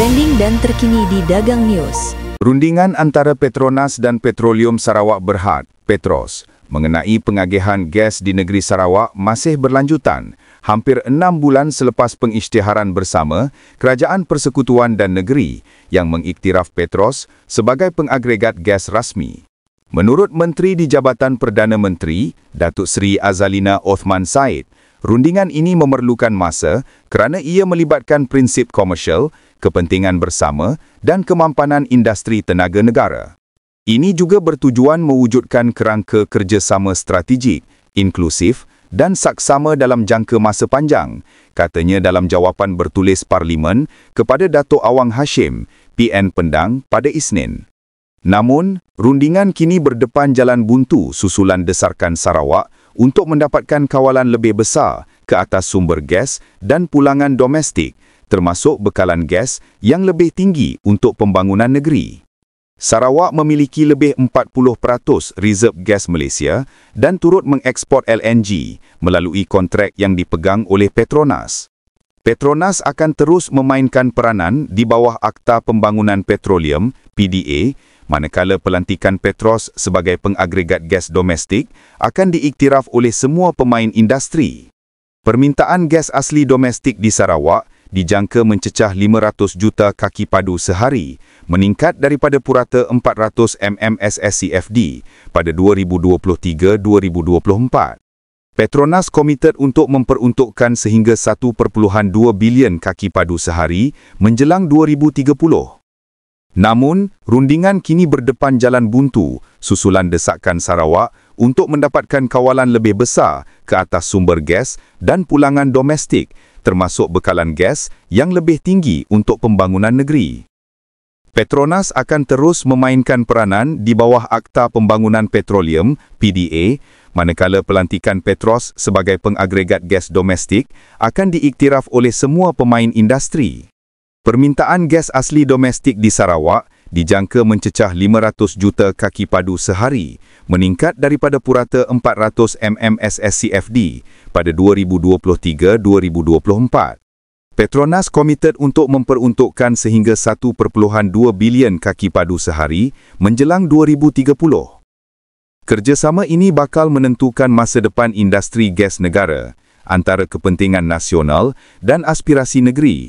trending dan terkini di Dagang News. Rundingan antara Petronas dan Petroleum Sarawak Berhad, Petros, mengenai pengagihan gas di negeri Sarawak masih berlanjutan, hampir 6 bulan selepas pengisytiharan bersama Kerajaan Persekutuan dan Negeri yang mengiktiraf Petros sebagai pengagregat gas rasmi. Menurut Menteri di Jabatan Perdana Menteri, Datuk Seri Azalina Othman Said, rundingan ini memerlukan masa kerana ia melibatkan prinsip komersial, kepentingan bersama dan kemampanan industri tenaga negara. Ini juga bertujuan mewujudkan kerangka kerjasama strategik, inklusif dan saksama dalam jangka masa panjang, katanya dalam jawapan bertulis Parlimen kepada Datuk Awang Hashim, PN Pendang pada Isnin. Namun, rundingan kini berdepan jalan buntu susulan desarkan Sarawak untuk mendapatkan kawalan lebih besar ke atas sumber gas dan pulangan domestik, termasuk bekalan gas yang lebih tinggi untuk pembangunan negeri. Sarawak memiliki lebih 40% reserve gas Malaysia dan turut mengeksport LNG melalui kontrak yang dipegang oleh Petronas. Petronas akan terus memainkan peranan di bawah Akta Pembangunan Petroleum, PDA, manakala pelantikan Petros sebagai pengagregat gas domestik akan diiktiraf oleh semua pemain industri. Permintaan gas asli domestik di Sarawak dijangka mencecah 500 juta kaki padu sehari, meningkat daripada purata 400 mmSCFD pada 2023-2024. Petronas komited untuk memperuntukkan sehingga 1.2 bilion kaki padu sehari menjelang 2030. Namun, rundingan kini berdepan jalan buntu susulan desakan Sarawak untuk mendapatkan kawalan lebih besar ke atas sumber gas dan pulangan domestik, termasuk bekalan gas yang lebih tinggi untuk pembangunan negeri. Petronas akan terus memainkan peranan di bawah Akta Pembangunan Petroleum, PDA, manakala pelantikan Petros sebagai pengagregat gas domestik akan diiktiraf oleh semua pemain industri. Permintaan gas asli domestik di Sarawak dijangka mencecah 500 juta kaki padu sehari, meningkat daripada purata 400 mmSCFD pada 2023-2024. Petronas komited untuk memperuntukkan sehingga 1.2 bilion kaki padu sehari menjelang 2030. Kerjasama ini bakal menentukan masa depan industri gas negara, antara kepentingan nasional dan aspirasi negeri.